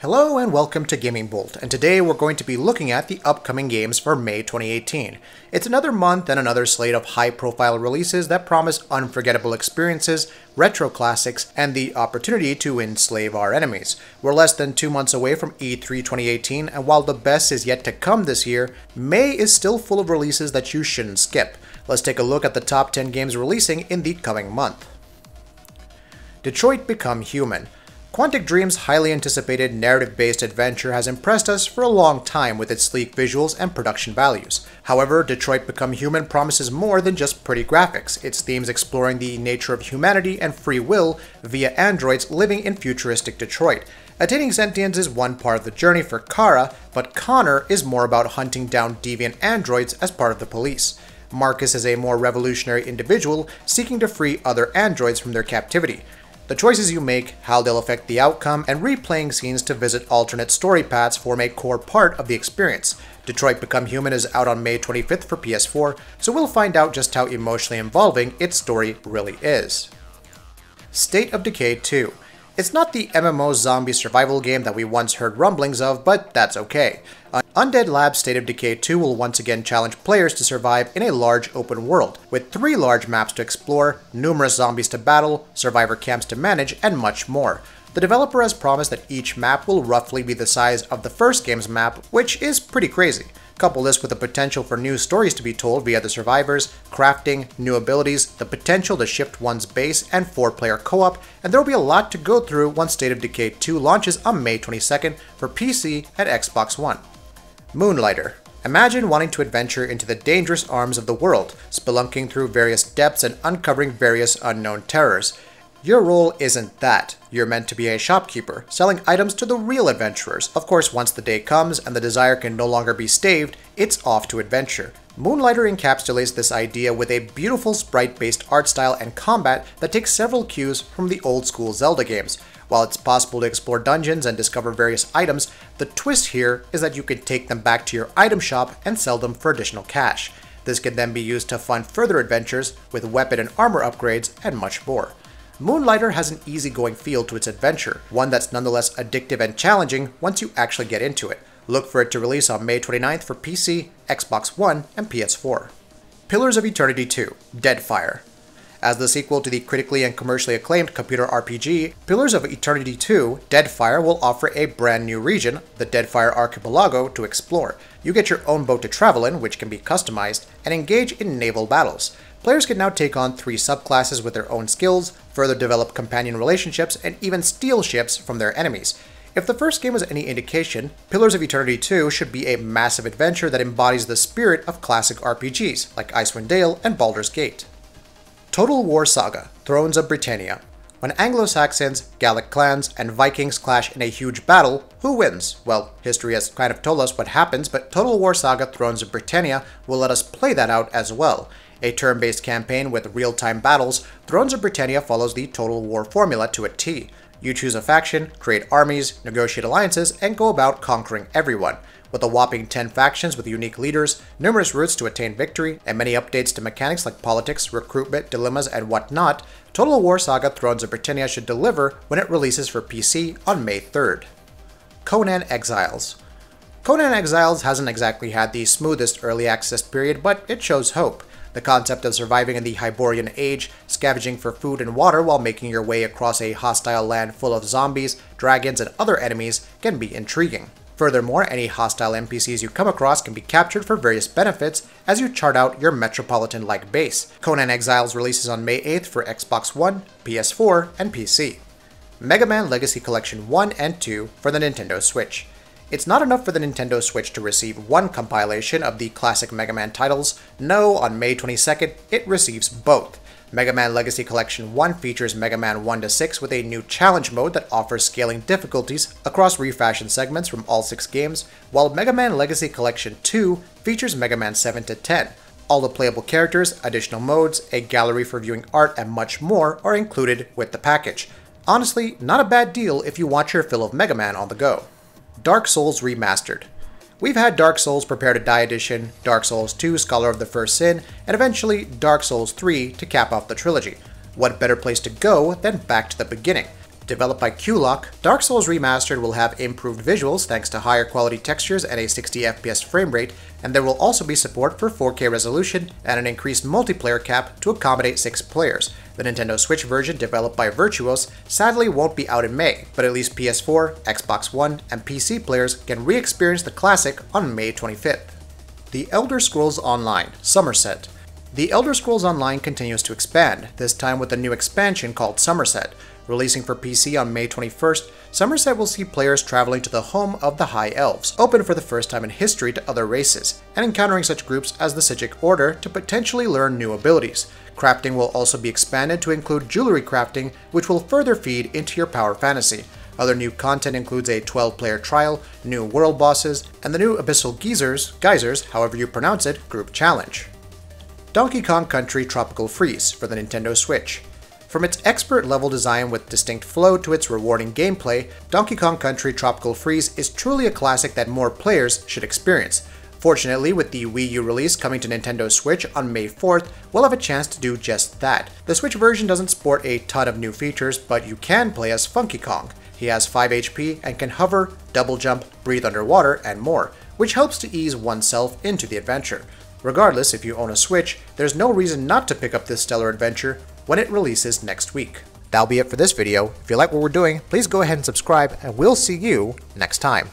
Hello and welcome to Gaming Bolt, and today we're going to be looking at the upcoming games for May 2018. It's another month and another slate of high-profile releases that promise unforgettable experiences, retro classics, and the opportunity to enslave our enemies. We're less than 2 months away from E3 2018, and while the best is yet to come this year, May is still full of releases that you shouldn't skip. Let's take a look at the top 10 games releasing in the coming month. Detroit Become Human. Quantic Dream's highly anticipated narrative-based adventure has impressed us for a long time with its sleek visuals and production values. However, Detroit Become Human promises more than just pretty graphics, its themes exploring the nature of humanity and free will via androids living in futuristic Detroit. Attaining sentience is one part of the journey for Kara, but Connor is more about hunting down deviant androids as part of the police. Marcus is a more revolutionary individual seeking to free other androids from their captivity. The choices you make, how they'll affect the outcome, and replaying scenes to visit alternate story paths form a core part of the experience. Detroit Become Human is out on May 25th for PS4, so we'll find out just how emotionally involving its story really is. State of Decay 2. It's not the MMO zombie survival game that we once heard rumblings of, but that's okay. Undead Labs' State of Decay 2 will once again challenge players to survive in a large open world, with 3 large maps to explore, numerous zombies to battle, survivor camps to manage, and much more. The developer has promised that each map will roughly be the size of the first game's map, which is pretty crazy. Couple this with the potential for new stories to be told via the survivors, crafting, new abilities, the potential to shift one's base, and 4-player co-op, and there will be a lot to go through once State of Decay 2 launches on May 22nd for PC and Xbox One. Moonlighter. Imagine wanting to adventure into the dangerous arms of the world, spelunking through various depths and uncovering various unknown terrors. Your role isn't that. You're meant to be a shopkeeper, selling items to the real adventurers. Of course, once the day comes and the desire can no longer be staved, it's off to adventure. Moonlighter encapsulates this idea with a beautiful sprite-based art style and combat that takes several cues from the old-school Zelda games. While it's possible to explore dungeons and discover various items, the twist here is that you can take them back to your item shop and sell them for additional cash. This can then be used to fund further adventures with weapon and armor upgrades and much more. Moonlighter has an easygoing feel to its adventure, one that's nonetheless addictive and challenging once you actually get into it. Look for it to release on May 29th for PC, Xbox One, and PS4. Pillars of Eternity 2: DEADFIRE. As the sequel to the critically and commercially acclaimed computer RPG, Pillars of Eternity 2: DEADFIRE will offer a brand new region, the DEADFIRE Archipelago, to explore. You get your own boat to travel in, which can be customized, and engage in naval battles. Players can now take on 3 subclasses with their own skills, further develop companion relationships, and even steal ships from their enemies. If the first game was any indication, Pillars of Eternity 2 should be a massive adventure that embodies the spirit of classic RPGs, like Icewind Dale and Baldur's Gate. Total War Saga: Thrones of Britannia. When Anglo-Saxons, Gallic clans, and Vikings clash in a huge battle, who wins? Well, history has kind of told us what happens, but Total War Saga: Thrones of Britannia will let us play that out as well. A turn-based campaign with real-time battles, Thrones of Britannia follows the Total War formula to a T. You choose a faction, create armies, negotiate alliances, and go about conquering everyone. With a whopping 10 factions with unique leaders, numerous routes to attain victory, and many updates to mechanics like politics, recruitment, dilemmas, and whatnot, Total War Saga: Thrones of Britannia should deliver when it releases for PC on May 3rd. CONAN Exiles. CONAN Exiles hasn't exactly had the smoothest early access period, but it shows hope. The concept of surviving in the Hyborian Age, scavenging for food and water while making your way across a hostile land full of zombies, dragons, and other enemies can be intriguing. Furthermore, any hostile NPCs you come across can be captured for various benefits as you chart out your metropolitan-like base. CONAN Exiles releases on May 8th for Xbox One, PS4, and PC. Mega Man Legacy Collection 1 and 2 for the Nintendo Switch. It's not enough for the Nintendo Switch to receive one compilation of the classic Mega Man titles. No, on May 22nd, it receives both. Mega Man Legacy Collection 1 features Mega Man 1-6 with a new challenge mode that offers scaling difficulties across refashioned segments from all 6 games, while Mega Man Legacy Collection 2 features Mega Man 7-10. All the playable characters, additional modes, a gallery for viewing art, and much more are included with the package. Honestly, not a bad deal if you want your fill of Mega Man on the go. Dark Souls Remastered. We've had Dark Souls Prepare to Die Edition, Dark Souls 2 Scholar of the First Sin, and eventually Dark Souls 3 to cap off the trilogy. What better place to go than back to the beginning? Developed by Q-Lock, Dark Souls Remastered will have improved visuals thanks to higher quality textures and a 60 FPS frame rate, and there will also be support for 4K resolution and an increased multiplayer cap to accommodate 6 players. The Nintendo Switch version, developed by Virtuos, sadly won't be out in May, but at least PS4, Xbox One, and PC players can re-experience the classic on May 25th. The Elder Scrolls Online, SUMMERSET. The Elder Scrolls Online continues to expand, this time with a new expansion called SUMMERSET. Releasing for PC on May 21st, SUMMERSET will see players traveling to the home of the High Elves, open for the first time in history to other races, and encountering such groups as the Psijic Order to potentially learn new abilities. Crafting will also be expanded to include jewelry crafting, which will further feed into your power fantasy. Other new content includes a 12-player trial, new world bosses, and the new Abyssal Geysers, however you pronounce it, group challenge. Donkey Kong Country Tropical Freeze for the Nintendo Switch. From its expert-level design with distinct flow to its rewarding gameplay, Donkey Kong Country Tropical Freeze is truly a classic that more players should experience. Fortunately, with the Wii U release coming to Nintendo Switch on May 4th, we'll have a chance to do just that. The Switch version doesn't sport a ton of new features, but you can play as Funky Kong. He has 5 HP and can hover, double jump, breathe underwater, and more, which helps to ease oneself into the adventure. Regardless, if you own a Switch, there's no reason not to pick up this stellar adventure when it releases next week. That'll be it for this video. If you like what we're doing, please go ahead and subscribe, and we'll see you next time.